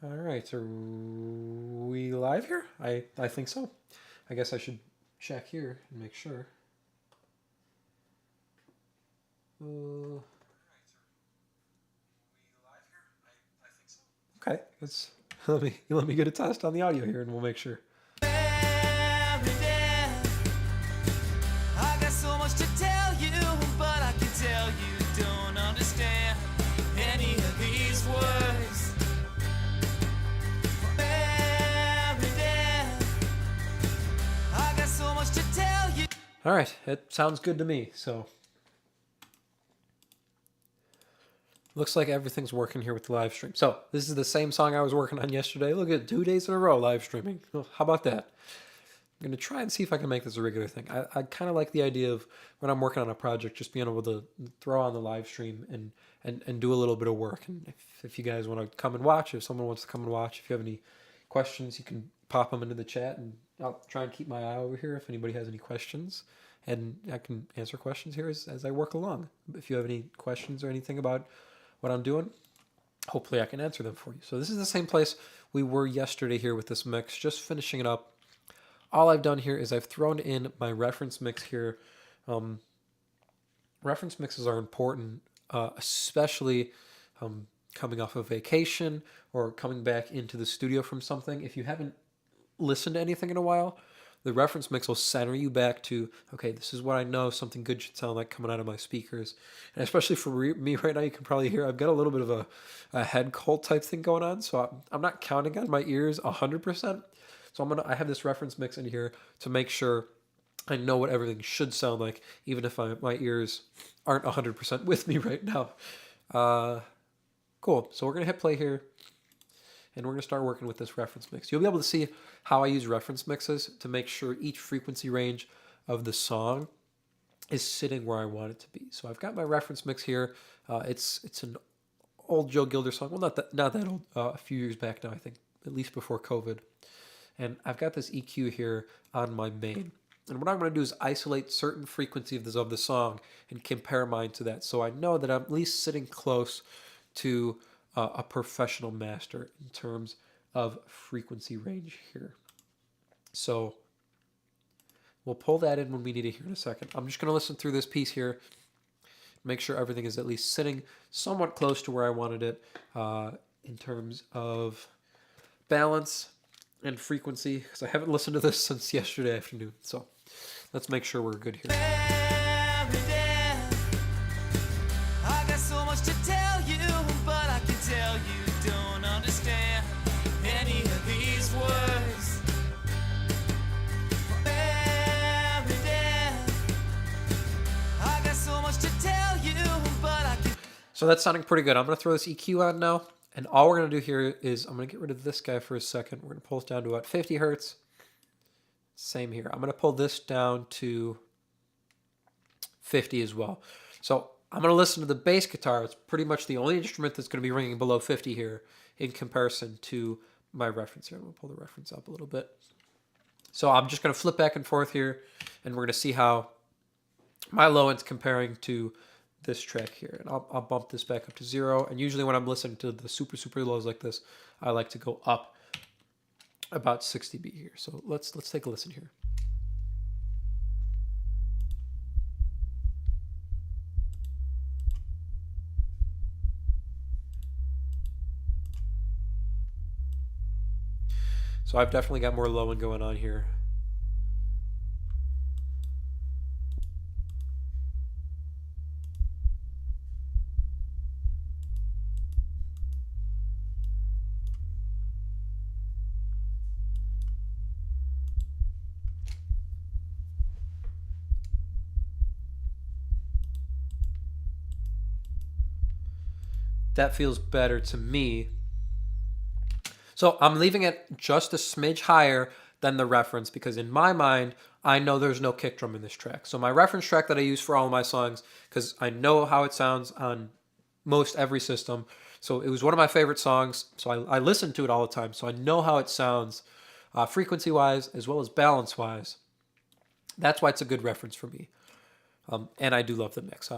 All right, are we live here? I think so. I guess I should check here and make sure. Uh, okay, let's let me get a test on the audio here, and we'll make sure. I got so much to tell you, but I can tell you don't understand any of these words. I got so much to tell you. All right, it sounds good to me. So looks like everything's working here with the live stream. So this is the same song I was working on yesterday. Look at 2 days in a row live streaming. Well, how about that? I'm going to try and see if I can make this a regular thing. I kind of like the idea of when I'm working on a project, just being able to throw on the live stream and do a little bit of work. And if you guys want to come and watch, if someone wants to come and watch, if you have any questions, you can pop them into the chat, and I'll try and keep my eye over here if anybody has any questions. And I can answer questions here as I work along. If you have any questions or anything about what I'm doing, hopefully I can answer them for you. So this is the same place we were yesterday here with this mix, just finishing it up. All I've done here is I've thrown in my reference mix here. Reference mixes are important, especially coming off of vacation or coming back into the studio from something. If you haven't listened to anything in a while, the reference mix will center you back to, okay, this is what I know something good should sound like coming out of my speakers. And especially for me right now, you can probably hear I've got a little bit of a head cold type thing going on. So I'm not counting on my ears 100%. So I have this reference mix in here to make sure I know what everything should sound like, even if my ears aren't 100% with me right now. Cool. So we're going to hit play here, and we're going to start working with this reference mix. You'll be able to see how I use reference mixes to make sure each frequency range of the song is sitting where I want it to be. So I've got my reference mix here. It's an old Joe Gilder song. Well, not that old. A few years back now, I think, at least before COVID. And I've got this EQ here on my main. And what I'm going to do is isolate certain frequencies of the song and compare mine to that. So I know that I'm at least sitting close to a professional master in terms of frequency range here. So we'll pull that in when we need it here in a second. I'm just going to listen through this piece here, make sure everything is at least sitting somewhat close to where I wanted it in terms of balance and frequency, because I haven't listened to this since yesterday afternoon. So let's make sure we're good here. I got so much to tell you, but I can tell you don't understand any of these words. I got so much to tell you, but I can. So that's sounding pretty good. I'm going to throw this EQ on now. And all we're going to do here is I'm going to get rid of this guy for a second. We're going to pull it down to about 50 hertz. Same here. I'm going to pull this down to 50 as well. So I'm going to listen to the bass guitar. It's pretty much the only instrument that's going to be ringing below 50 here in comparison to my reference here. I'm going to pull the reference up a little bit. So I'm just going to flip back and forth here, and we're going to see how my low end's comparing to this track here. And I'll bump this back up to 0. And usually when I'm listening to the super, super lows like this, I like to go up about 60 dB here. So let's take a listen here. So I've definitely got more low end going on here. That feels better to me. So I'm leaving it just a smidge higher than the reference because in my mind, I know there's no kick drum in this track. So my reference track that I use for all of my songs, because I know how it sounds on most every system. So it was one of my favorite songs. So I listen to it all the time. So I know how it sounds frequency-wise as well as balance-wise. That's why it's a good reference for me. And I do love the mix.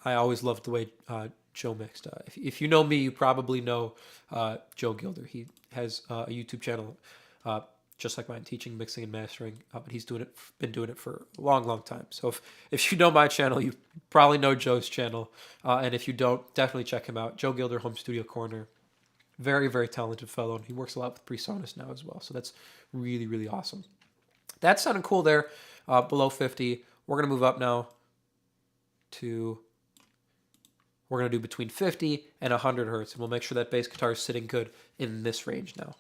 I always loved the way Joe mixed. If you know me, you probably know Joe Gilder. He has a YouTube channel uh, just like mine, teaching mixing and mastering. But he's been doing it for a long, long time. So if you know my channel, you probably know Joe's channel. And if you don't, definitely check him out. Joe Gilder, Home Studio Corner. Very, very talented fellow. And he works a lot with PreSonus now as well. So that's really, really awesome. That sounded cool there, below 50. We're going to move up now to, we're going to do between 50 and 100 hertz. And we'll make sure that bass guitar is sitting good in this range now.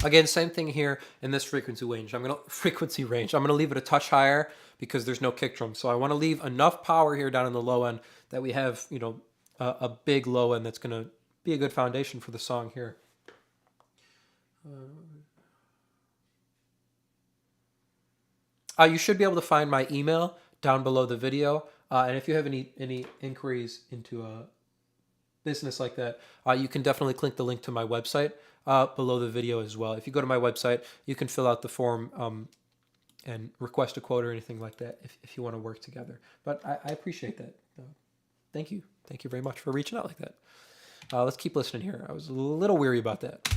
Again, same thing here in this frequency range. I'm gonna leave it a touch higher because there's no kick drum. So I want to leave enough power here down in the low end that we have, you know, a big low end that's gonna be a good foundation for the song here. You should be able to find my email down below the video, and if you have any inquiries into business like that, you can definitely click the link to my website below the video as well. If you go to my website, you can fill out the form and request a quote or anything like that if you want to work together. But I appreciate that. Thank you. Thank you very much for reaching out like that. Let's keep listening here. I was a little weary about that.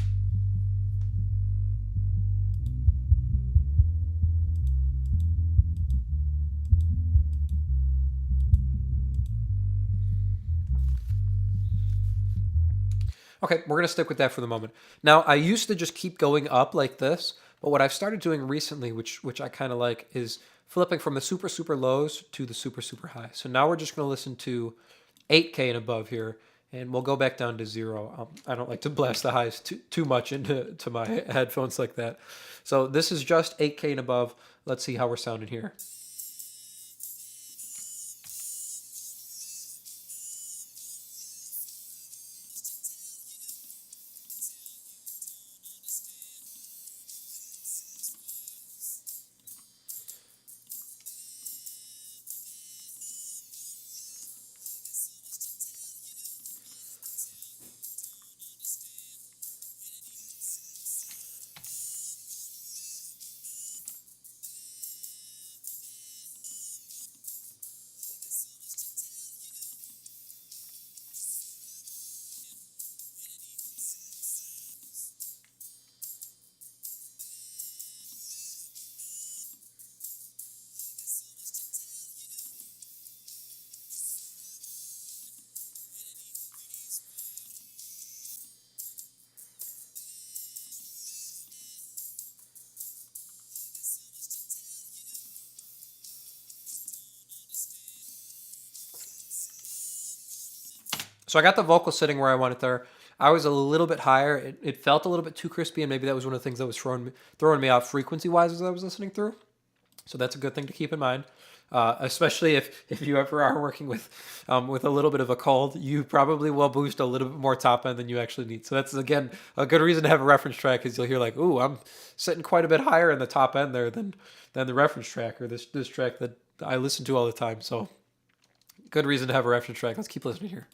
Okay, we're going to stick with that for the moment. Now, I used to just keep going up like this, but what I've started doing recently, which I kind of like, is flipping from the super, super lows to the super, super high. So now we're just going to listen to 8K and above here, and we'll go back down to 0. I don't like to blast the highs too much into my headphones like that. So this is just 8K and above. Let's see how we're sounding here. So I got the vocal sitting where I want it there. I was a little bit higher. It felt a little bit too crispy, and maybe that was one of the things that was throwing me off frequency-wise as I was listening through. So that's a good thing to keep in mind, especially if you ever are working with a little bit of a cold. You probably will boost a little bit more top end than you actually need. So that's, again, a good reason to have a reference track, because you'll hear like, ooh, I'm sitting quite a bit higher in the top end there than the reference track, or this track that I listen to all the time. So good reason to have a reference track. Let's keep listening here.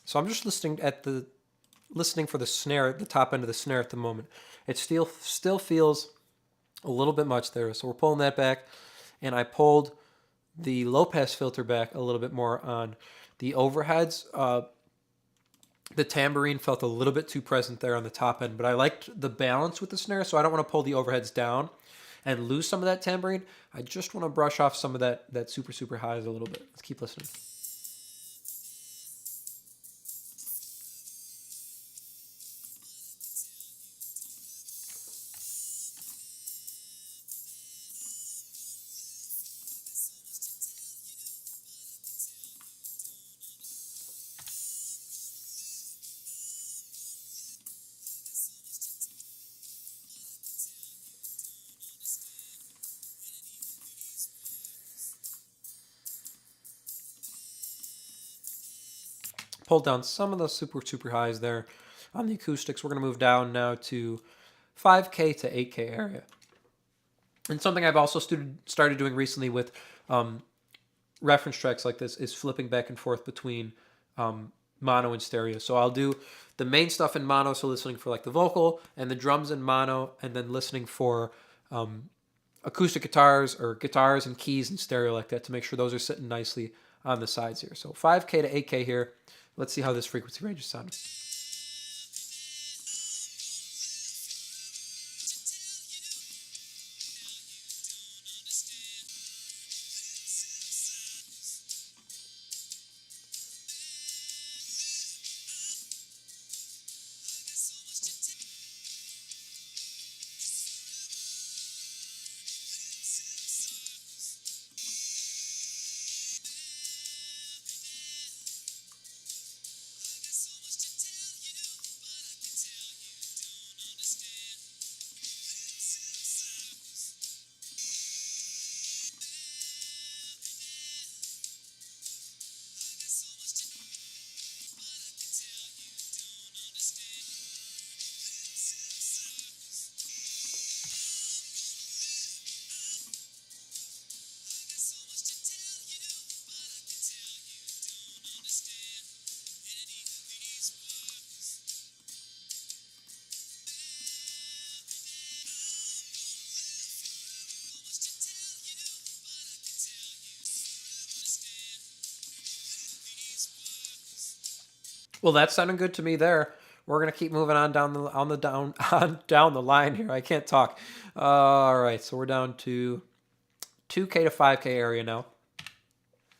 So I'm just listening for the snare, the top end of the snare at the moment. It still feels a little bit much there. So we're pulling that back, and I pulled the low pass filter back a little bit more on the overheads. The tambourine felt a little bit too present there on the top end, but I liked the balance with the snare, so I don't want to pull the overheads down and lose some of that tambourine. I just want to brush off some of that super, super highs a little bit. Let's keep listening. Pulled down some of those super, super highs there on the acoustics. We're going to move down now to 5K to 8K area. And something I've also started doing recently with reference tracks like this is flipping back and forth between mono and stereo. So I'll do the main stuff in mono, so listening for like the vocal and the drums in mono, and then listening for acoustic guitars or guitars and keys in stereo like that to make sure those are sitting nicely on the sides here. So 5K to 8K here. Let's see how this frequency range is sounding. Well, that's sounding good to me there. We're gonna keep moving on down down the line here. I can't talk. All right, so we're down to 2K to 5K area now.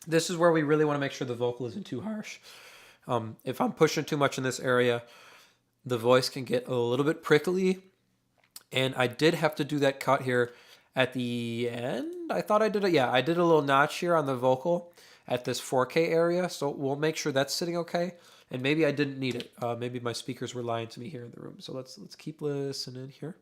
This is where we really want to make sure the vocal isn't too harsh. If I'm pushing too much in this area, the voice can get a little bit prickly. And I did have to do that cut here at the end. I thought I did it. Yeah, I did a little notch here on the vocal at this 4K area. So we'll make sure that's sitting okay. And maybe I didn't need it. Maybe my speakers were lying to me here in the room. So let's keep listening here.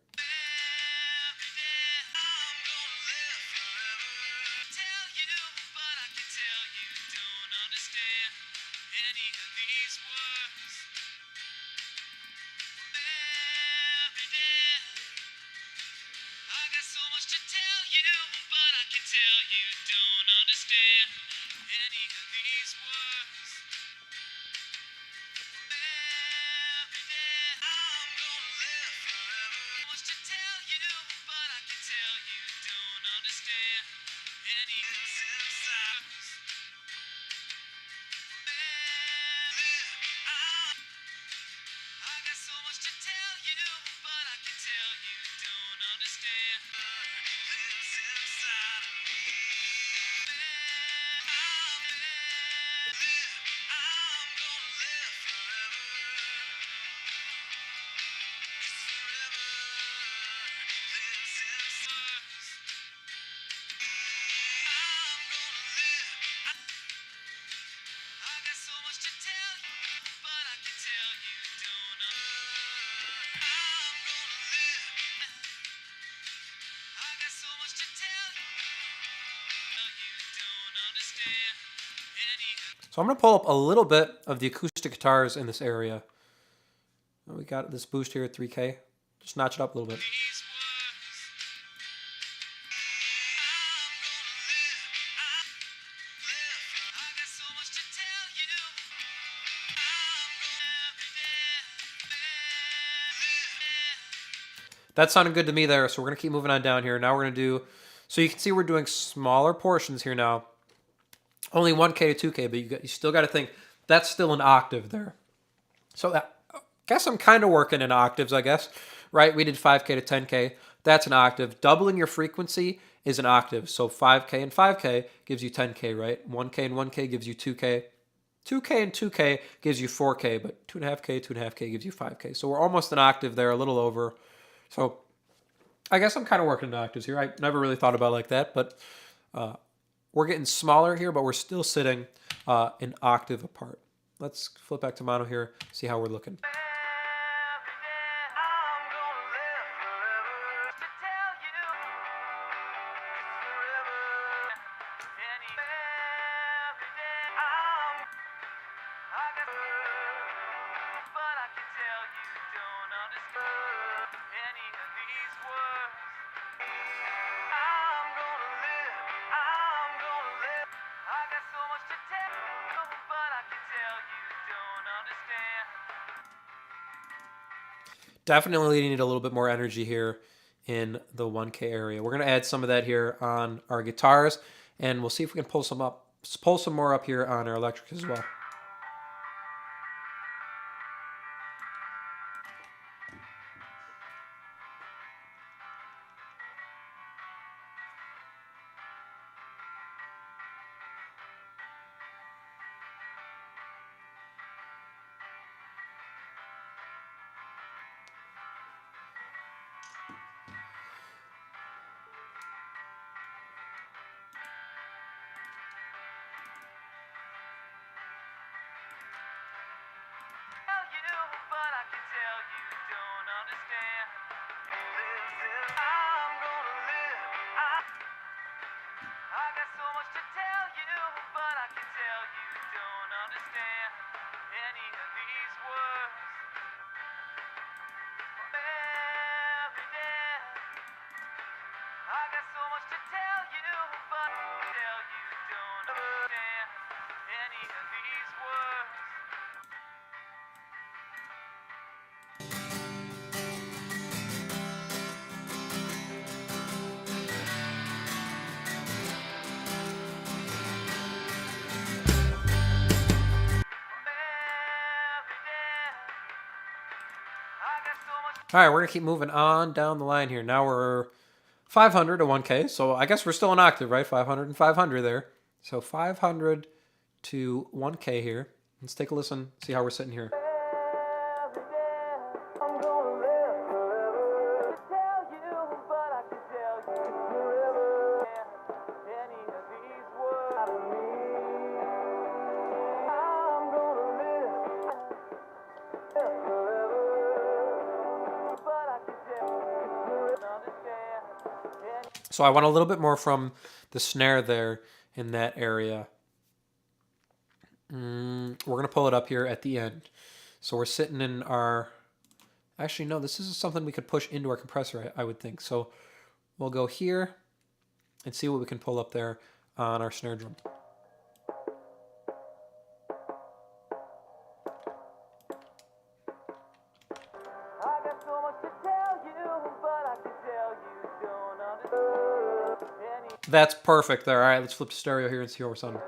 So I'm going to pull up a little bit of the acoustic guitars in this area. We got this boost here at 3K. Just notch it up a little bit. That sounded good to me there, so we're going to keep moving on down here. Now we're going to do, so you can see we're doing smaller portions here now. Only 1K to 2K, but you still got to think, that's still an octave there. So I guess I'm kind of working in octaves, I guess, right? We did 5K to 10K. That's an octave. Doubling your frequency is an octave. So 5K and 5K gives you 10K, right? 1K and 1K gives you 2K. 2K and 2K gives you 4K, but 2.5K, 2.5K gives you 5K. So we're almost an octave there, a little over. So I guess I'm kind of working in octaves here. I never really thought about it like that, but we're getting smaller here, but we're still sitting an octave apart. Let's flip back to mono here, see how we're looking. Definitely need a little bit more energy here in the 1K area. We're going to add some of that here on our guitars, and we'll see if we can pull some more up here on our electric as well. All right, we're going to keep moving on down the line here. Now we're 500 to 1K, so I guess we're still an octave, right? 500 and 500 there. So 500 to 1K here. Let's take a listen, see how we're sitting here. So I want a little bit more from the snare there in that area. We're going to pull it up here at the end. So we're sitting in our... Actually, no, this is something we could push into our compressor, I would think. So we'll go here and see what we can pull up there on our snare drum. That's perfect there. All right, let's flip to stereo here and see how we're sounding.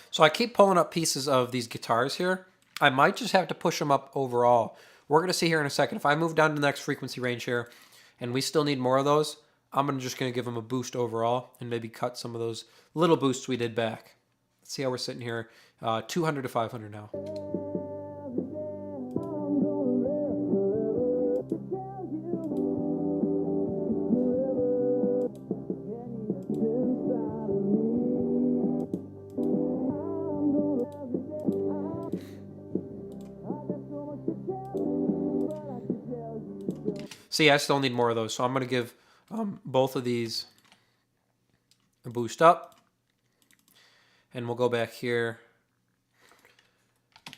So I keep pulling up pieces of these guitars here. I might just have to push them up overall. We're going to see here in a second. If I move down to the next frequency range here and we still need more of those, I'm just going to give them a boost overall and maybe cut some of those little boosts we did back. Let's see how we're sitting here. 200 to 500 now. See, I still need more of those, so I'm going to give both of these a boost up. And we'll go back here.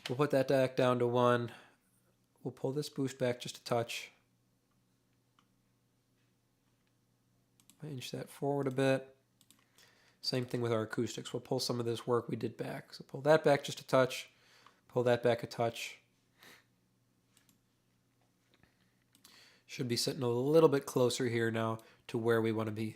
We'll put that back down to 1. We'll pull this boost back just a touch. Inch that forward a bit. Same thing with our acoustics. We'll pull some of this work we did back. So pull that back just a touch. Pull that back a touch. Should be sitting a little bit closer here now to where we want to be.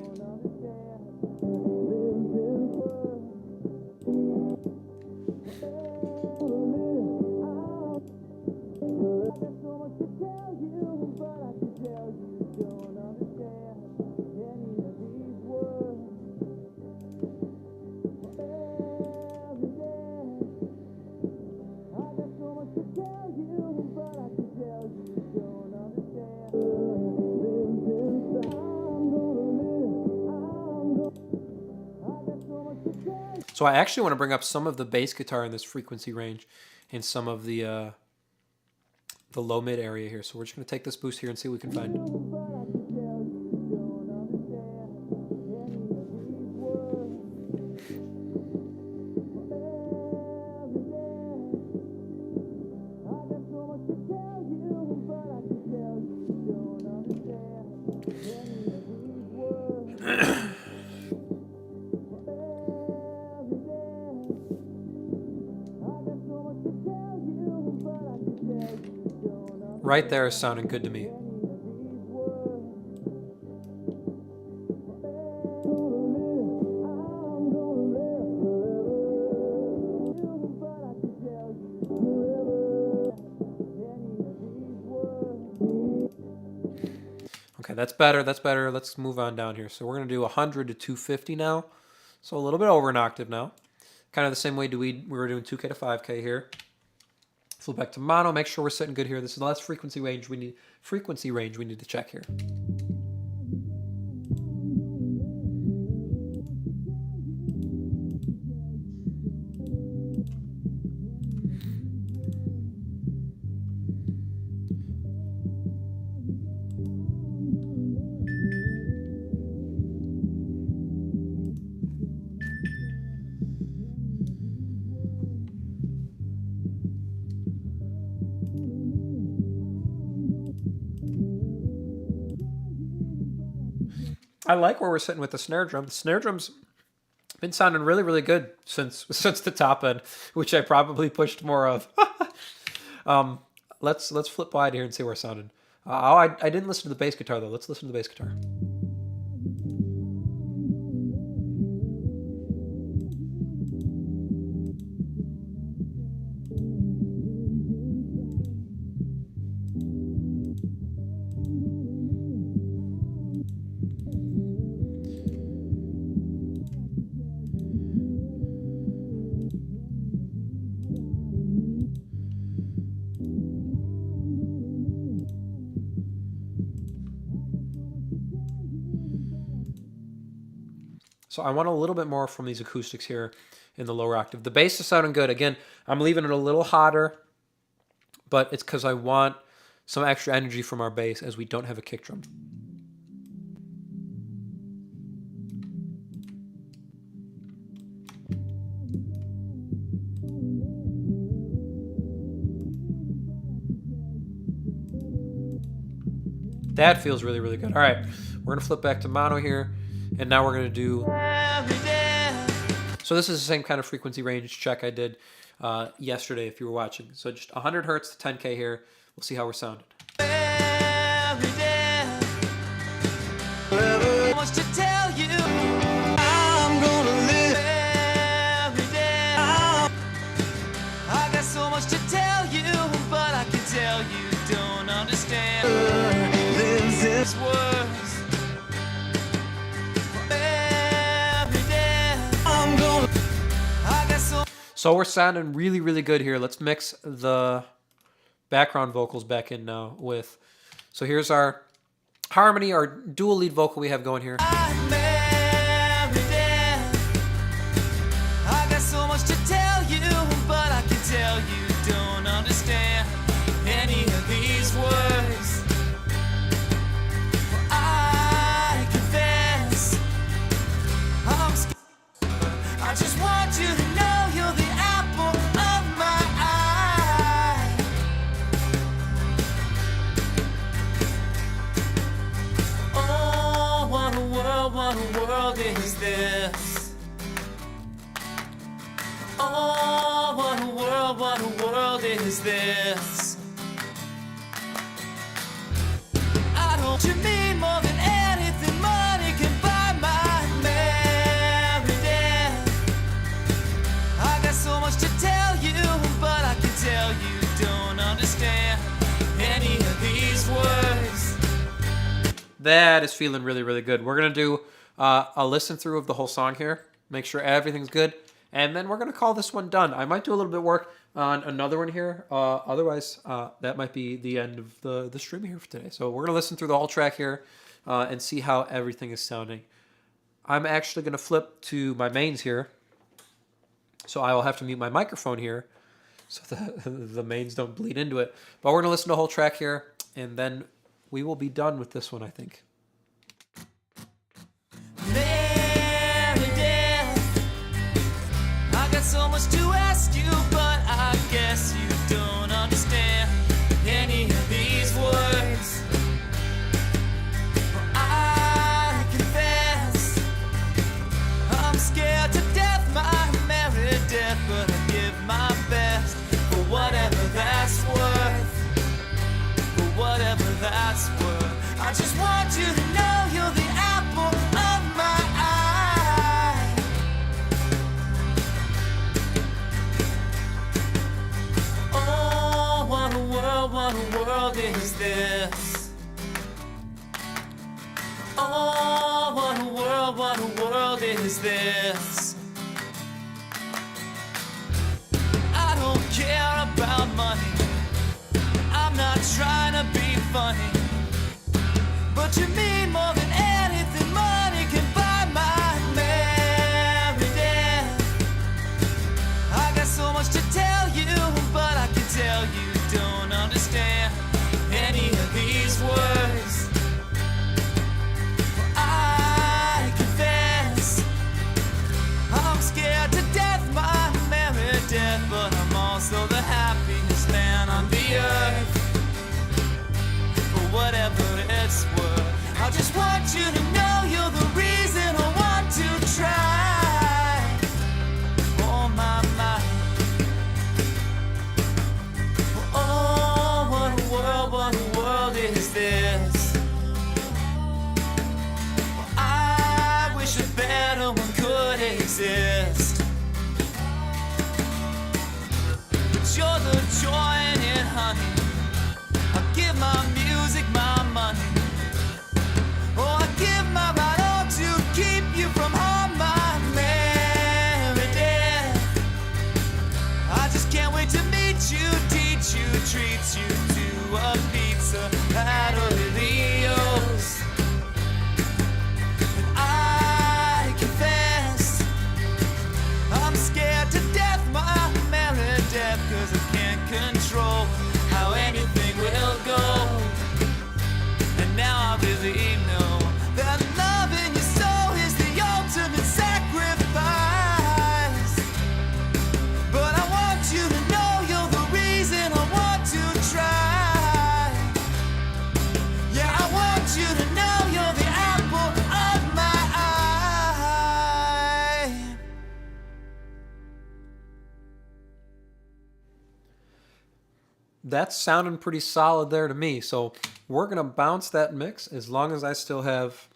So I actually want to bring up some of the bass guitar in this frequency range and some of the low mid area here. So we're just going to take this boost here and see what we can find. Right there is sounding good to me. Okay, that's better. That's better. Let's move on down here. So we're going to do 100 to 250 now. So a little bit over an octave now. Kind of the same way we were doing 2K to 5K here. Flip back to mono. Make sure we're sitting good here. This is the last frequency range we need to check here. I like where we're sitting with the snare drum. The snare drum's been sounding really, really good since the top end, which I probably pushed more of. Let's flip wide here and see where it sounded. I didn't listen to the bass guitar though. Let's listen to the bass guitar. So I want a little bit more from these acoustics here in the lower octave. The bass is sounding good. Again, I'm leaving it a little hotter, but it's because I want some extra energy from our bass as we don't have a kick drum. That feels really, really good. All right, we're going to flip back to mono here. And now we're going to do... So this is the same kind of frequency range check I did yesterday if you were watching. So just 100 hertz to 10K here. We'll see how we're sounding. So we're sounding really, really good here. Let's mix the background vocals back in now with... So here's our harmony, our dual lead vocal we have going here. I got so much to tell you, but I can tell you don't understand any of these words. is this? Oh, what a world is this? I don't you mean more than anything money can buy my merry death. I got so much to tell you, but I can tell you don't understand any of these words. That is feeling really, really good. We're going to do a listen through of the whole song here. Make sure everything's good. And then we're going to call this one done. I might do a little bit of work on another one here. Otherwise, that might be the end of the stream here for today. So we're going to listen through the whole track here and see how everything is sounding. I'm actually going to flip to my mains here. So I will have to mute my microphone here so the mains don't bleed into it. But we're going to listen to the whole track here, and then we will be done with this one, I think. So much to ask you, but I guess you don't understand any of these words. Well, I confess I'm scared to death, my merry death, but I give my best for whatever that's worth. For whatever that's worth. I just want you to know you're the apple of my eye. What a world is this? Oh, what a world is this? I don't care about money. I'm not trying to be funny. But to me, more than anything, money can buy my merry death. I got so much to tell you, but I can tell you don't understand any of these words. Well, I confess I'm scared to death, my merry death, but I'm also the happiest man on the earth. For whatever it's worth, I just want you to know you're the reason I want to try. Oh my mind. What a world is this? Well, I wish a better one could exist. But you're the joy in it, honey. I give my music my money. Oh, I give my right all to keep you from harm, my merry death. I just can't wait to meet you, teach you, treat you to a pizza at Olileo's. And I confess I'm scared to death, my merry death, 'cause I can't control how anything will go. And now I really know that loving your soul is the ultimate sacrifice. But I want you to know you're the reason I want to try. You to know you're the apple of my eye. That's sounding pretty solid there to me. So we're going to bounce that mix as long as I still have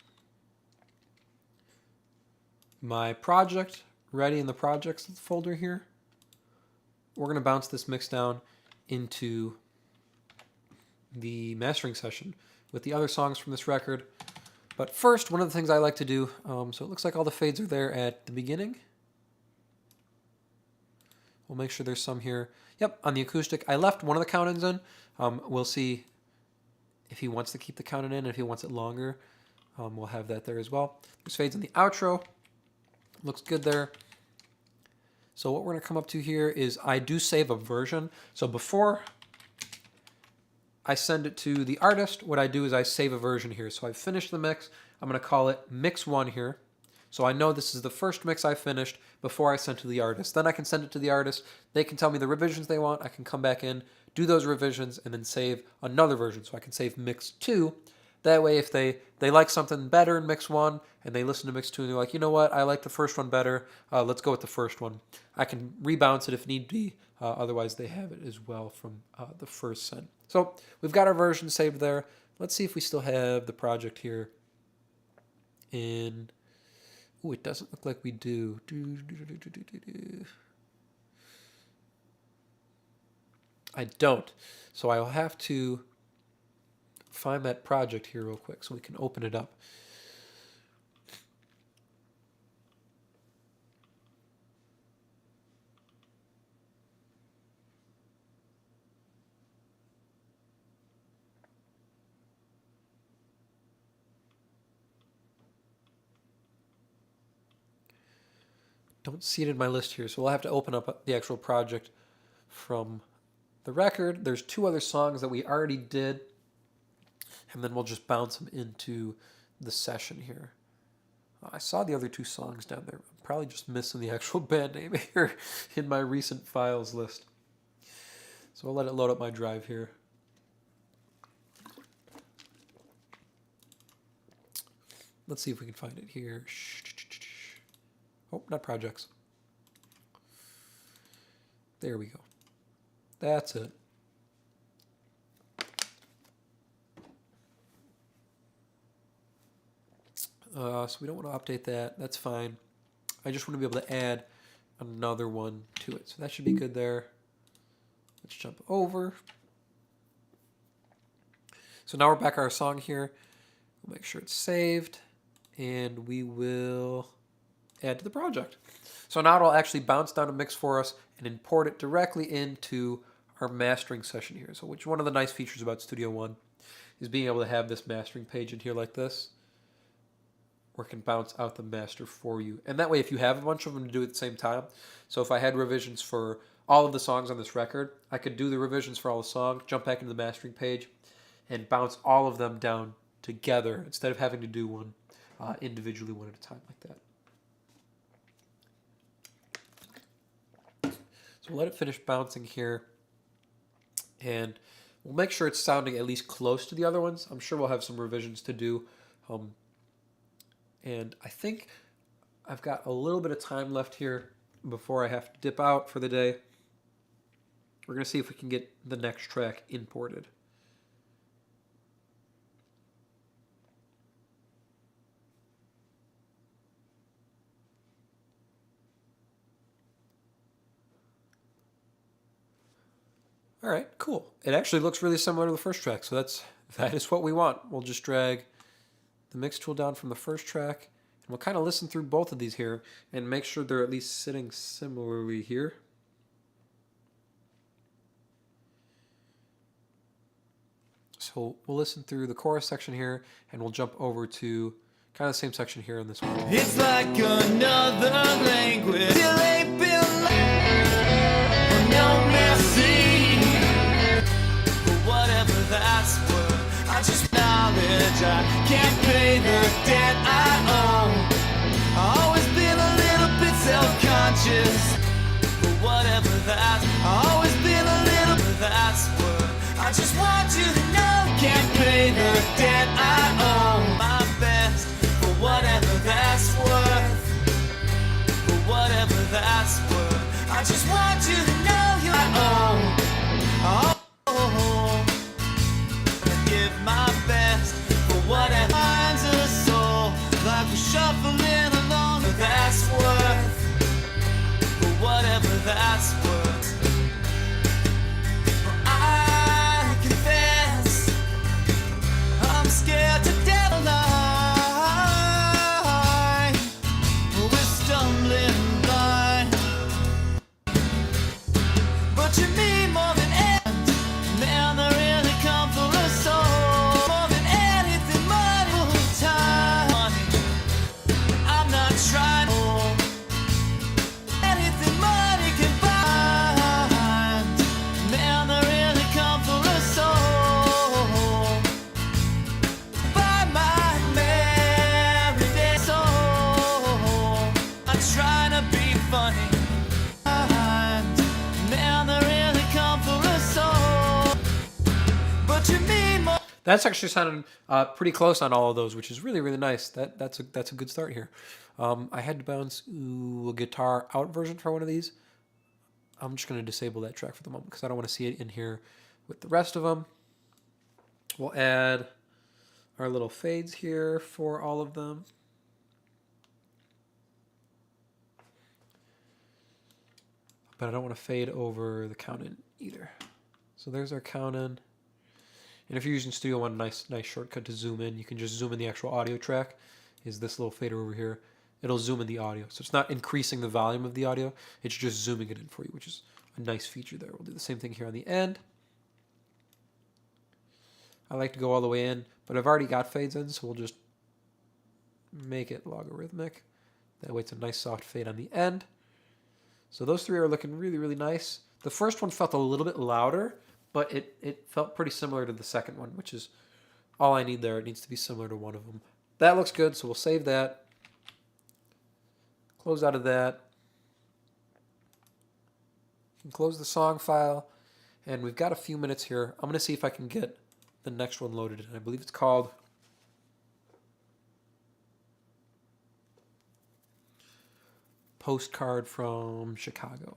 my project ready in the projects folder here. We're going to bounce this mix down into the mastering session with the other songs from this record. But first, one of the things I like to do, so it looks like all the fades are there at the beginning. We'll make sure there's some here. Yep, on the acoustic. I left one of the count-ins in. We'll see if he wants to keep the count-in in, and if he wants it longer. We'll have that there as well. There's fades in the outro. Looks good there. So what we're going to come up to here is I do save a version. So before I send it to the artist, what I do is I save a version here. So I've finished the mix. I'm going to call it Mix 1 here. So I know this is the first mix I finished before I sent to the artist. Then I can send it to the artist. They can tell me the revisions they want. I can come back in, do those revisions, and then save another version. So I can save Mix 2 That way, if they like something better in mix 1 and they listen to mix 2 and they're like, you know what, I like the first one better, let's go with the first one. I can rebounce it if need be. Otherwise, they have it as well from the first send. So we've got our version saved there. Let's see if we still have the project here in... Ooh, it doesn't look like we do. I don't. So I'll have to find that project here real quick so we can open it up. Don't see it in my list here, so we'll have to open up the actual project from the record. There's 2 other songs that we already did, and then we'll just bounce them into the session here. I saw the other 2 songs down there. I'm probably just missing the actual band name here in my recent files list. So I'll let it load up my drive here. Let's see if we can find it here. Oh, not projects. There we go. That's it. So we don't want to update that. That's fine. I just want to be able to add another one to it. So that should be good there. Let's jump over. So now we're back at our song here. We'll make sure it's saved. And we will add to the project. So now it'll actually bounce down a mix for us and import it directly into our mastering session here. So which one of the nice features about Studio One is being able to have this mastering page in here like this, where it can bounce out the master for you. And that way, if you have a bunch of them to do at the same time, so if I had revisions for all of the songs on this record, I could do the revisions for all the songs, jump back into the mastering page, and bounce all of them down together instead of having to do one individually, one at a time like that. So we'll let it finish bouncing here, and we'll make sure it's sounding at least close to the other ones. I'm sure we'll have some revisions to do, and I think I've got a little bit of time left here before I have to dip out for the day. We're going to see if we can get the next track imported. All right, cool. It actually looks really similar to the first track, so that is what we want. We'll just drag the mix tool down from the first track, and we'll kind of listen through both of these here and make sure they're at least sitting similarly here. So we'll listen through the chorus section here, and we'll jump over to kind of the same section here in this one. It's like another language. Still ain't been no mercy. Whatever that's worth, I just knowledge I can't pay the debt I owe. I always been a little bit self-conscious, but whatever that's, I always been a little bit that's worth. I just want you to know, can't pay the debt I owe. My best, for whatever that's worth, for whatever that's worth. I just want you to know you owe. Give my best for whatever finds a soul, like we're shuffling along. That's worth, for whatever that's worth. I confess, I'm scared to death alive. We're stumbling blind, but you mean more than end. Man, they really come for a soul. More than anything, money, time. Money, I'm not trying to. Anything money can buy. Man, they really come for a soul. Buy my everyday soul. I'm trying to be funny. That's actually sounding pretty close on all of those, which is really, really nice. That's a good start here. I had to bounce a guitar out version for one of these. I'm just going to disable that track for the moment because I don't want to see it in here with the rest of them. We'll add our little fades here for all of them. But I don't want to fade over the count in either. So there's our count in. And if you're using Studio One, nice shortcut to zoom in. You can just zoom in the actual audio track. Is this little fader over here? It'll zoom in the audio. So it's not increasing the volume of the audio. It's just zooming it in for you, which is a nice feature there. We'll do the same thing here on the end. I like to go all the way in, but I've already got fades in, so we'll just make it logarithmic. That way it's a nice soft fade on the end. So those three are looking really, really nice. The first one felt a little bit louder, but it felt pretty similar to the second one, which is all I need there. It needs to be similar to one of them. That looks good, so we'll save that. Close out of that. You can close the song file, and we've got a few minutes here. I'm going to see if I can get the next one loaded, and I believe it's called Postcard from Chicago.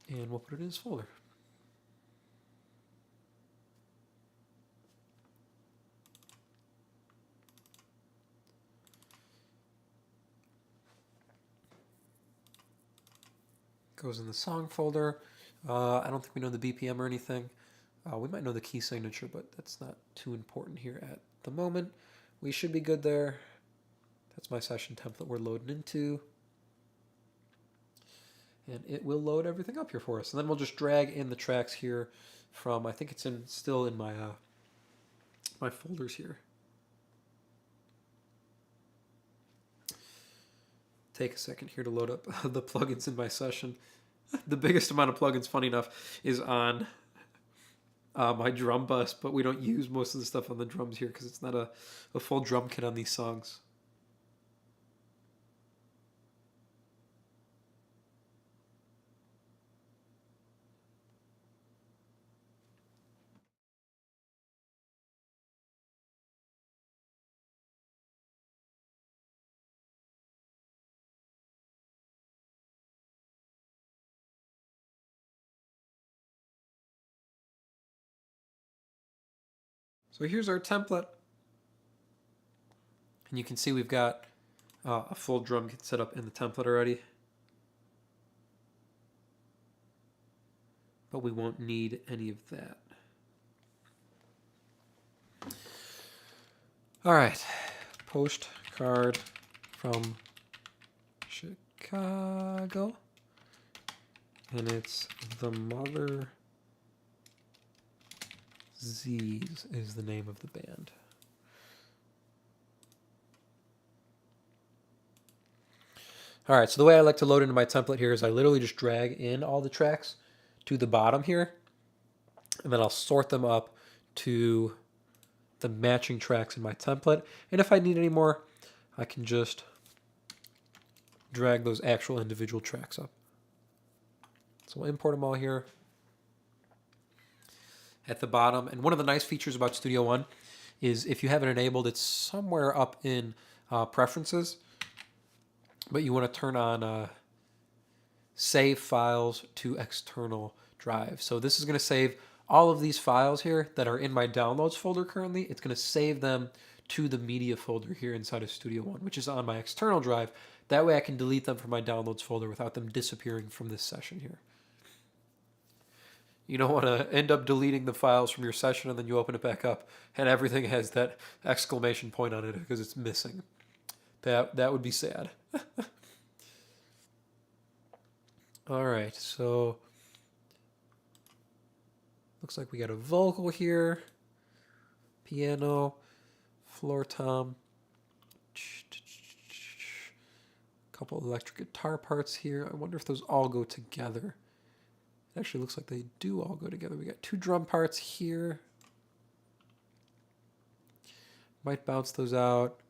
And we'll put it in this folder. Goes in the song folder. I don't think we know the BPM or anything. We might know the key signature, but that's not too important here at the moment. We should be good there. That's my session template we're loading into. And it will load everything up here for us. And then we'll just drag in the tracks here from, I think it's still in my my folders here. Take a second here to load up the plugins in my session. The biggest amount of plugins, funny enough, is on my drum bus, but we don't use most of the stuff on the drums here because it's not a full drum kit on these songs. So here's our template. And you can see we've got a full drum kit set up in the template already. But we won't need any of that. All right, postcard from Chicago. And it's the Mother Z's is the name of the band. All right, so the way I like to load into my template here is I literally just drag in all the tracks to the bottom here, and then I'll sort them up to the matching tracks in my template. And if I need any more, I can just drag those actual individual tracks up. So we'll import them all here at the bottom. And one of the nice features about Studio One is if you have it enabled, it's somewhere up in preferences, but you want to turn on save files to external drive. So this is going to save all of these files here that are in my downloads folder currently. It's going to save them to the media folder here inside of Studio One, which is on my external drive. That way I can delete them from my downloads folder without them disappearing from this session here. You don't want to end up deleting the files from your session and then you open it back up and everything has that exclamation point on it because it's missing. That would be sad. All right, so looks like we got a vocal here, piano, floor tom, a couple electric guitar parts here. I wonder if those all go together. It actually looks like they do all go together. We got two drum parts here. Might bounce those out.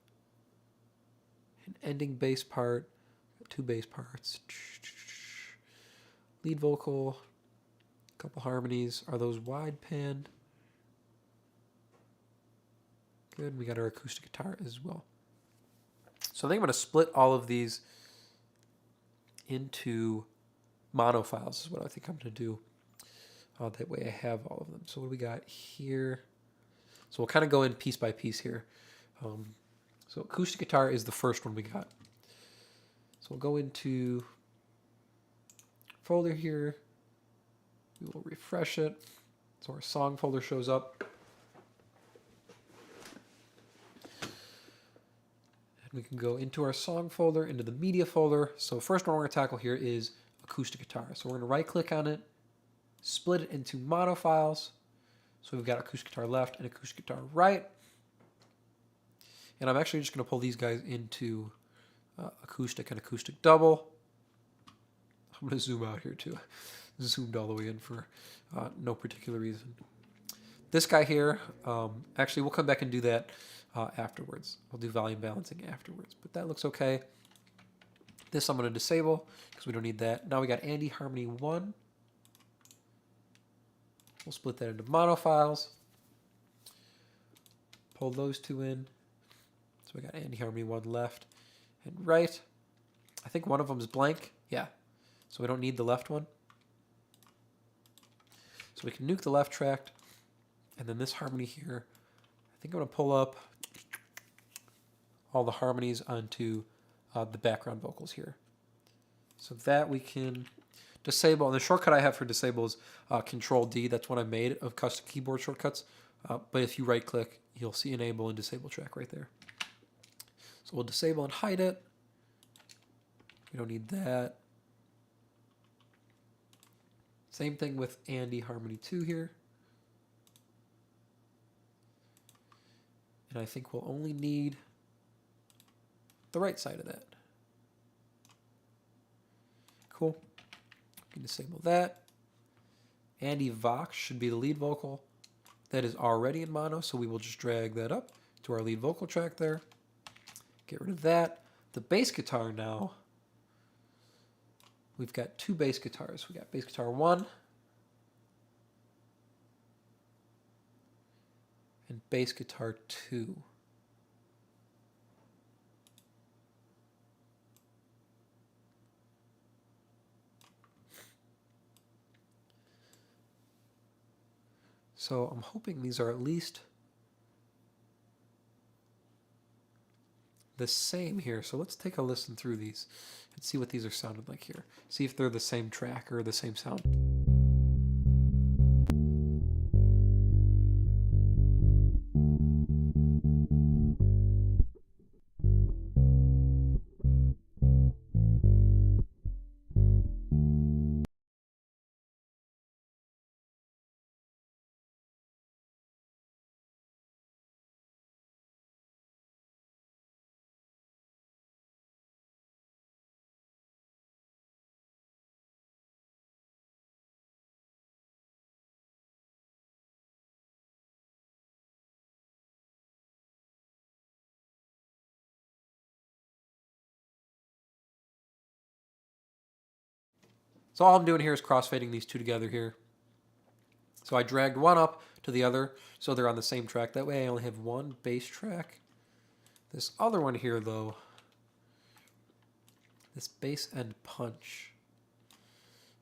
An ending bass part. 2 bass parts. Lead vocal, a couple harmonies. Are those wide pan? Good. We got our acoustic guitar as well. So I think I'm going to split all of these into mono files is what I think I'm going to do. That way I have all of them. So what do we got here? So we'll kind of go in piece by piece here. So acoustic guitar is the first one we got. So we'll go into folder here. We will refresh it. So our song folder shows up. And we can go into our song folder, into the media folder. So first one we're going to tackle here is acoustic guitar. So we're going to right click on it, split it into mono files. So we've got acoustic guitar left and acoustic guitar right. And I'm actually just going to pull these guys into acoustic and acoustic double. I'm going to zoom out here too. Zoomed all the way in for no particular reason. This guy here, actually we'll come back and do that afterwards. We'll do volume balancing afterwards, but that looks okay. This I'm going to disable because we don't need that. Now we got Andy Harmony 1. We'll split that into mono files. Pull those two in. So we got Andy Harmony 1 left and right. I think one of them is blank. Yeah. So we don't need the left one. So we can nuke the left track. And then this harmony here, I think I'm going to pull up all the harmonies onto the background vocals here. So that we can disable. And the shortcut I have for disable is Control D. That's what I made of custom keyboard shortcuts. But if you right click, you'll see enable and disable track right there. So we'll disable and hide it. We don't need that. Same thing with Andy Harmony 2 here. And I think we'll only need the right side of that. Cool. We can disable that. Andy Vox should be the lead vocal. That is already in mono, so we will just drag that up to our lead vocal track there. Get rid of that. The bass guitar now. We've got 2 bass guitars. We got bass guitar 1 and bass guitar 2. So I'm hoping these are at least the same here. So let's take a listen through these and see what these are sounding like here. See if they're the same track or the same sound. So all I'm doing here is crossfading these two together here. So I dragged one up to the other so they're on the same track. That way I only have one bass track. This other one here though, this bass end punch,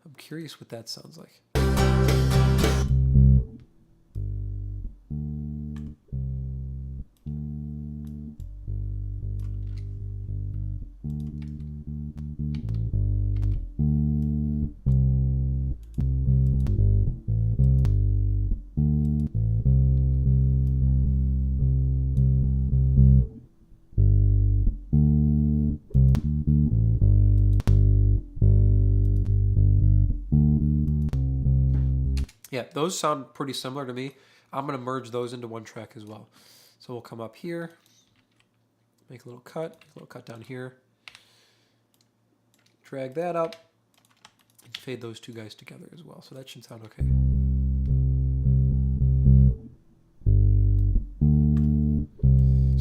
I'm curious what that sounds like. Yeah, those sound pretty similar to me. I'm going to merge those into one track as well. So we'll come up here, make a little cut down here, drag that up, and fade those two guys together as well. So that should sound okay.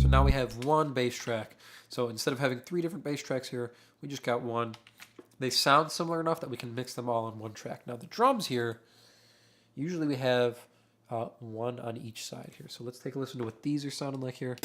So now we have one bass track So instead of having 3 different bass tracks here, we just got one. They sound similar enough that we can mix them all on one track. Now the drums here, usually we have one on each side here. So let's take a listen to what these are sounding like here.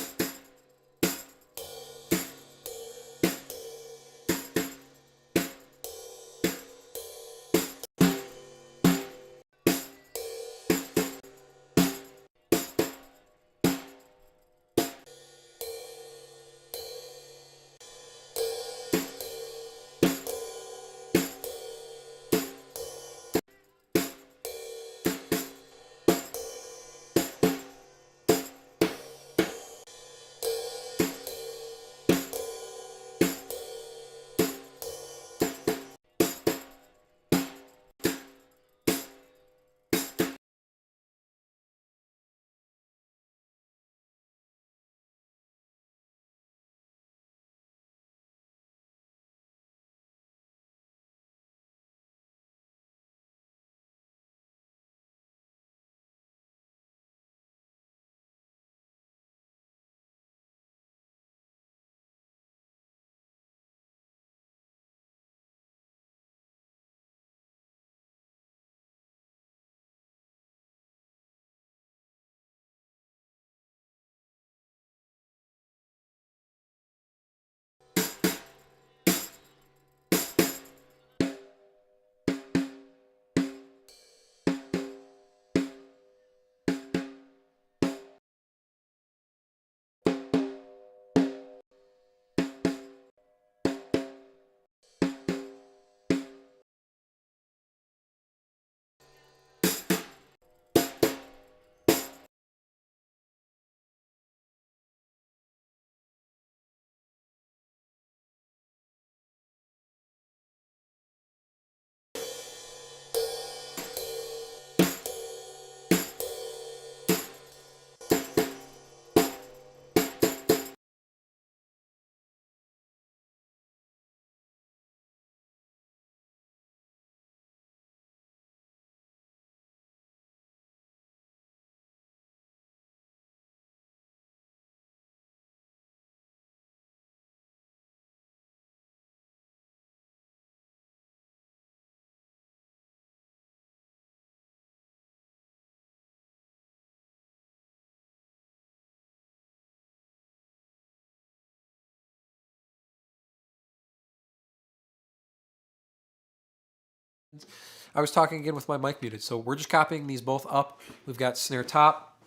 I was talking again with my mic muted, so we're just copying these both up. We've got snare top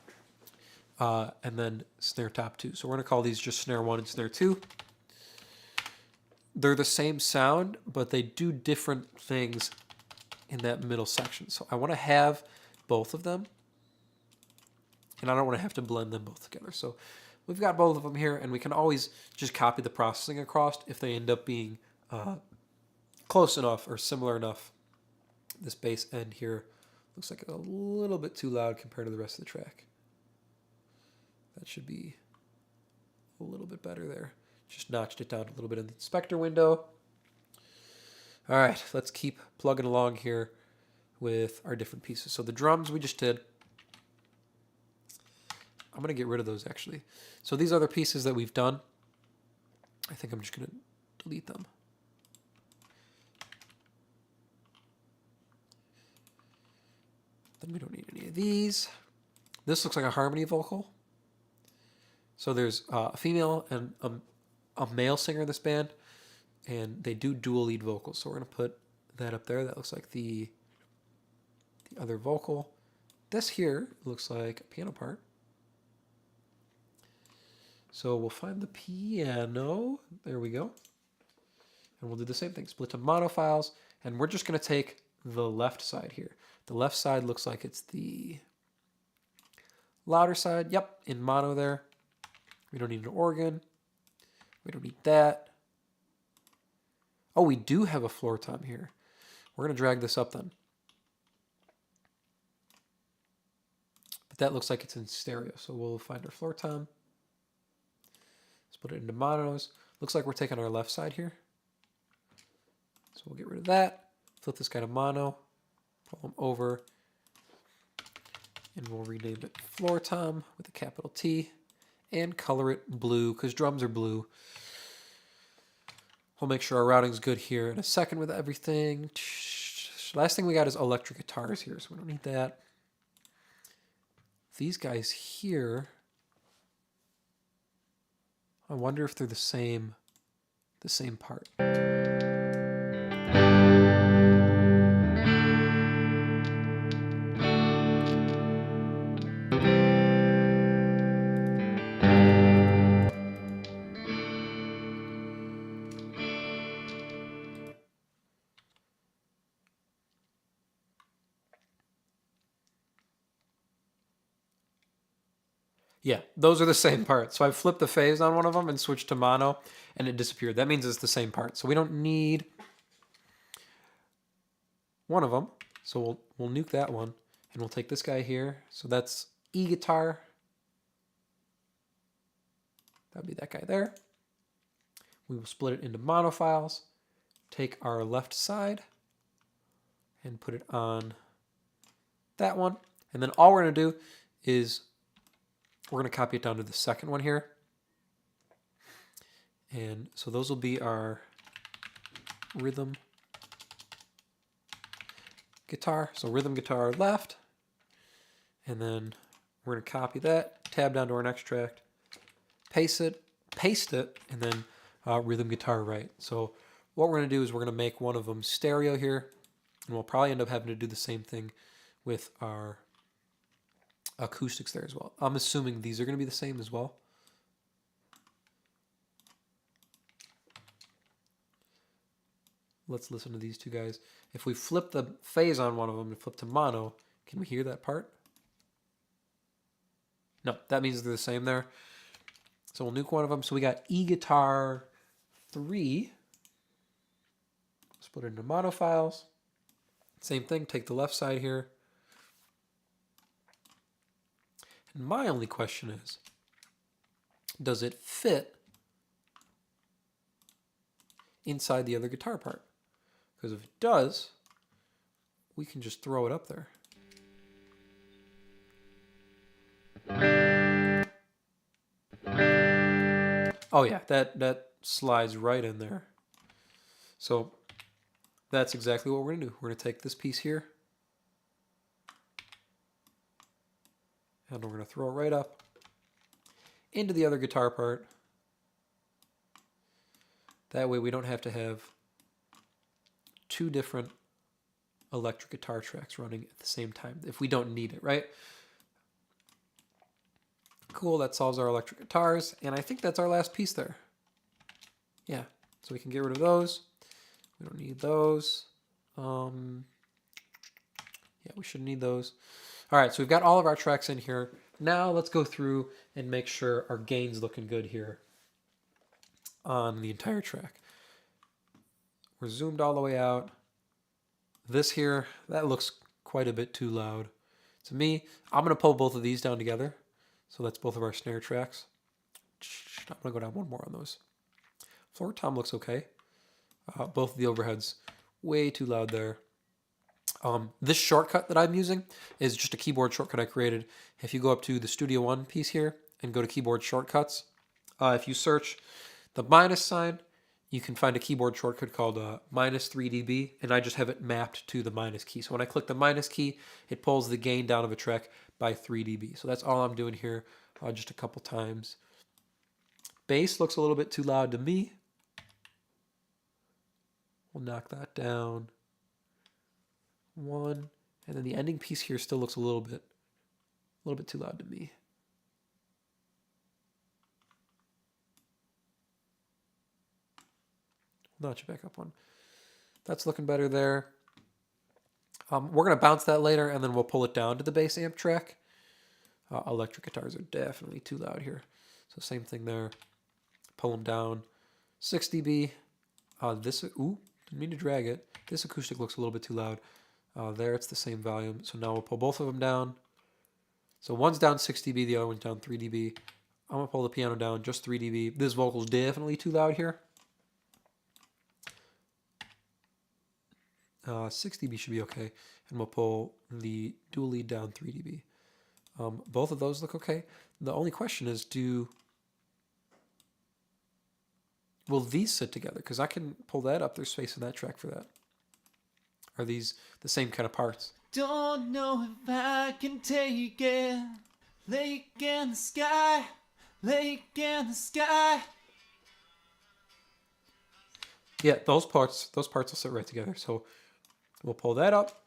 and then snare top 2. So we're going to call these just snare 1 and snare 2. They're the same sound, but they do different things in that middle section. So I want to have both of them, and I don't want to have to blend them both together. So we've got both of them here, and we can always just copy the processing across if they end up being close enough or similar enough. This bass end here looks like a little bit too loud compared to the rest of the track. That should be a little bit better there. Just notched it down a little bit in the inspector window. All right, let's keep plugging along here with our different pieces. So the drums we just did. I'm going to get rid of those actually. So these other pieces that we've done, I think I'm just going to delete them. Then we don't need any of these. This looks like a harmony vocal. So there's a female and a male singer in this band, and they do dual lead vocals. So we're going to put that up there. That looks like the other vocal. This here looks like a piano part. So we'll find the piano. There we go. And we'll do the same thing. Split to mono files. And we're just going to take the left side here. The left side looks like it's the louder side. Yep, in mono there. We don't need an organ. We don't need that. Oh, we do have a floor tom here. We're going to drag this up then. But that looks like it's in stereo. So we'll find our floor tom. Let's put it into monos. Looks like we're taking our left side here. So we'll get rid of that. Flip this guy to mono. Pull them over. And we'll rename it floor tom with a capital T. And color it blue, because drums are blue. We'll make sure our routing's good here in a second with everything. Last thing we got is electric guitars here, so we don't need that. These guys here, I wonder if they're the same part. Yeah, those are the same part. So I flipped the phase on one of them and switched to mono, and it disappeared. That means it's the same part. So we don't need one of them. So we'll nuke that one, and we'll take this guy here. So that's E guitar. That'd be that guy there. We will split it into mono files. Take our left side and put it on that one. And then all we're going to do is we're going to copy it down to the second one here. And so those will be our rhythm guitar. So rhythm guitar left. And then we're going to copy that, tab down to our next track, paste it, and then rhythm guitar right. So what we're going to do is we're going to make one of them stereo here. And we'll probably end up having to do the same thing with our acoustics there as well. I'm assuming these are going to be the same as well. Let's listen to these two guys. If we flip the phase on one of them and flip to mono, can we hear that part? No, that means they're the same there. So we'll nuke one of them. So we got E guitar 3. Split it into mono files. Same thing, take the left side here. And my only question is, does it fit inside the other guitar part? Because if it does, we can just throw it up there. Oh yeah, that slides right in there. So that's exactly what we're going to do. We're going to take this piece here, and we're going to throw it right up into the other guitar part. That way we don't have to have two different electric guitar tracks running at the same time if we don't need it, right? Cool, that solves our electric guitars, and I think that's our last piece there. Yeah, so we can get rid of those. We don't need those. Yeah, we shouldn't need those. All right, so we've got all of our tracks in here. Now let's go through and make sure our gain's looking good here on the entire track. We're zoomed all the way out. This here, that looks quite a bit too loud. To me, I'm going to pull both of these down together. So that's both of our snare tracks. I'm going to go down one more on those. Floor tom looks okay. Both of the overheads, way too loud there. This shortcut that I'm using is just a keyboard shortcut I created. If you go up to the Studio One piece here and go to keyboard shortcuts, if you search the minus sign, you can find a keyboard shortcut called minus 3 dB, and I just have it mapped to the minus key. So when I click the minus key, it pulls the gain down of a track by 3 dB. So that's all I'm doing here, just a couple times. Bass looks a little bit too loud to me. We'll knock that down. 1, and then the ending piece here still looks a little bit too loud to me. Notch it back up one. That's looking better there. We're going to bounce that later, and then we'll pull it down to the bass amp track. Electric guitars are definitely too loud here. So same thing there. Pull them down. 6 dB. Didn't mean to drag it. This acoustic looks a little bit too loud. There, it's the same volume. So now we'll pull both of them down. So one's down 6 dB, the other one's down 3 dB. I'm going to pull the piano down just 3 dB. This vocal's definitely too loud here. 6 dB should be okay. And we'll pull the dual lead down 3 dB. Both of those look okay. The only question is, do will these sit together? Because I can pull that up. There's space in that track for that. Are these the same kind of parts? Don't know if I can take it. Lake in the sky, lake in the sky. Yeah, those parts will sit right together. So we'll pull that up,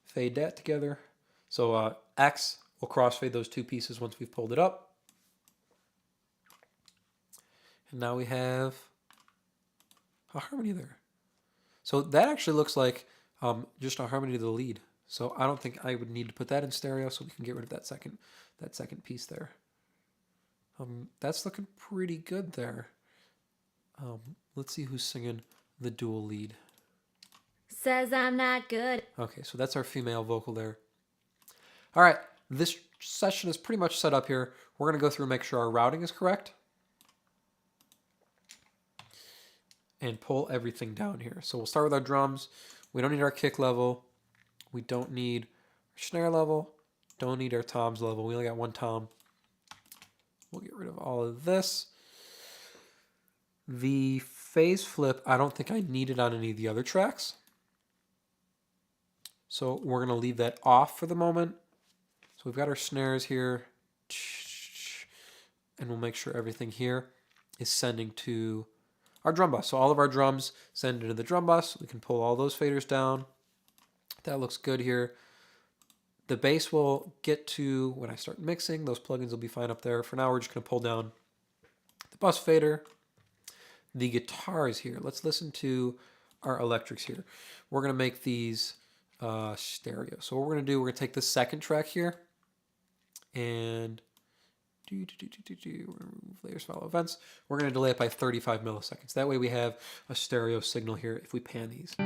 fade that together. So X will crossfade those two pieces once we've pulled it up. And now we have a harmony there. So that actually looks like just a harmony to the lead. So I don't think I would need to put that in stereo, so we can get rid of that second piece there. That's looking pretty good there. Let's see who's singing the dual lead. Says I'm not good. Okay, so that's our female vocal there. All right, this session is pretty much set up here. We're going to go through and make sure our routing is correct. And pull everything down here. So we'll start with our drums. We don't need our kick level. We don't need our snare level. Don't need our toms level. We only got one tom. We'll get rid of all of this. The phase flip, I don't think I need it on any of the other tracks. So we're going to leave that off for the moment. So we've got our snares here. And we'll make sure everything here is sending to our drum bus. So all of our drums send into the drum bus. We can pull all those faders down. That looks good here. The bass will get to when I start mixing. Those plugins will be fine up there. For now, we're just going to pull down the bus fader. The guitars here. Let's listen to our electrics here. We're going to make these stereo. So what we're going to do, we're going to take the second track here and we're going to remove layers, follow events. We're going to delay it by 35 milliseconds. That way we have a stereo signal here if we pan these.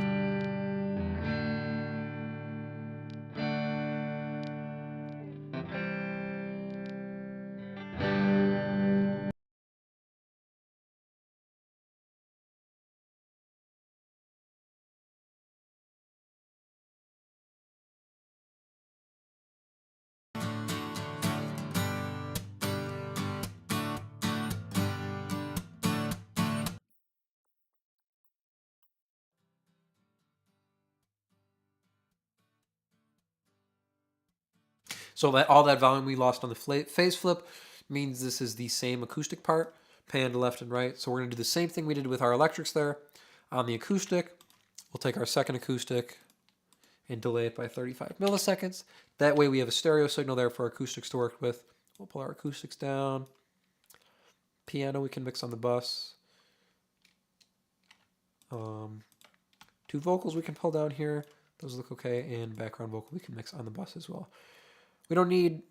So that all that volume we lost on the phase flip means this is the same acoustic part, panned left and right. So we're going to do the same thing we did with our electrics there. On the acoustic, we'll take our second acoustic and delay it by 35 milliseconds. That way we have a stereo signal there for our acoustics to work with. We'll pull our acoustics down. Piano we can mix on the bus. Two vocals we can pull down here. Those look okay. And background vocal we can mix on the bus as well. We don't need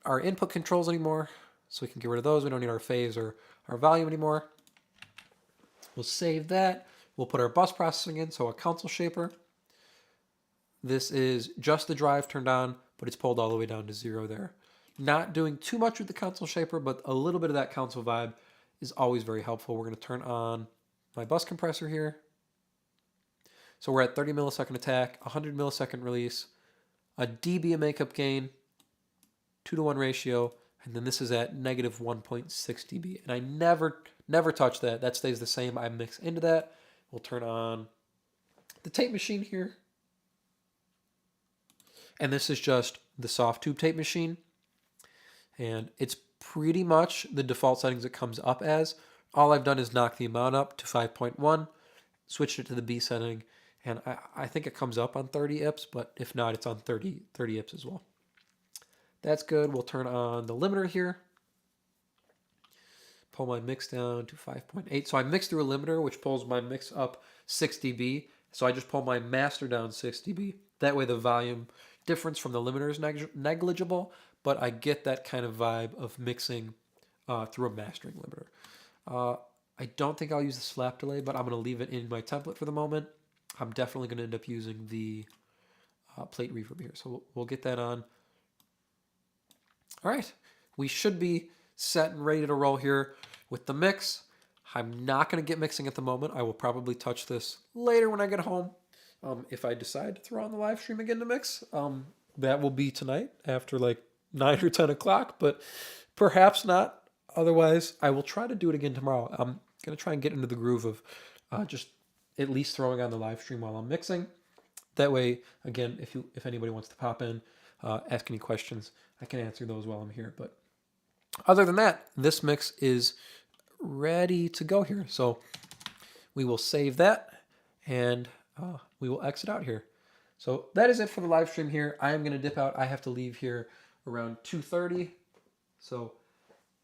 our input controls anymore, so we can get rid of those. We don't need our phase or our volume anymore. We'll save that. We'll put our bus processing in, so a console shaper. This is just the drive turned on, but it's pulled all the way down to 0 there. Not doing too much with the console shaper, but a little bit of that console vibe is always very helpful. We're going to turn on my bus compressor here. So we're at 30 millisecond attack, 100 millisecond release, a dB of makeup gain, 2-to-1 ratio, and then this is at negative 1.6 dB. And I never touch that. That stays the same. I mix into that. We'll turn on the tape machine here. And this is just the soft tube tape machine. And it's pretty much the default settings it comes up as. All I've done is knock the amount up to 5.1, switched it to the B setting, and I think it comes up on 30 IPS, but if not, it's on 30 IPS as well. That's good. We'll turn on the limiter here. Pull my mix down to 5.8. So I mix through a limiter, which pulls my mix up 6 dB. So I just pull my master down 6 dB. That way the volume difference from the limiter is negligible, but I get that kind of vibe of mixing through a mastering limiter. I don't think I'll use the slap delay, but I'm going to leave it in my template for the moment. I'm definitely going to end up using the plate reverb here. So we'll get that on. All right, we should be set and ready to roll here with the mix. I'm not going to get mixing at the moment. I will probably touch this later when I get home. If I decide to throw on the live stream again to mix, that will be tonight after like 9 or 10 o'clock, but perhaps not. Otherwise, I will try to do it again tomorrow. I'm going to try and get into the groove of just at least throwing on the live stream while I'm mixing. That way, again, if anybody wants to pop in, ask any questions, I can answer those while I'm here. But other than that, this mix is ready to go here. So we will save that and we will exit out here. So that is it for the live stream here. I am going to dip out. I have to leave here around 2:30. So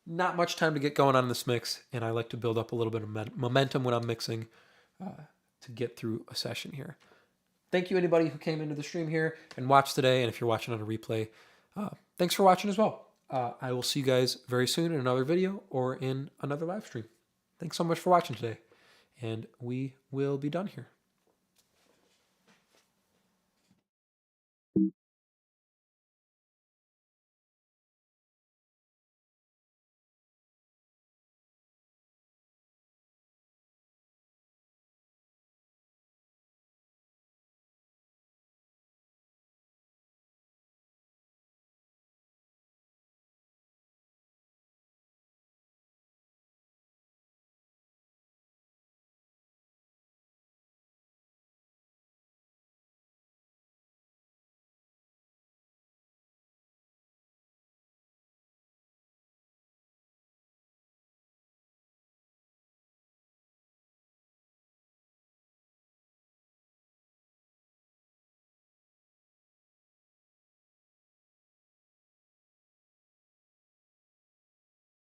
not much time to get going on this mix, and I like to build up a little bit of momentum when I'm mixing to get through a session here. Thank you anybody who came into the stream here and watched today, and if you're watching on a replay, thanks for watching as well. I will see you guys very soon in another video or in another live stream. Thanks so much for watching today, and we will be done here.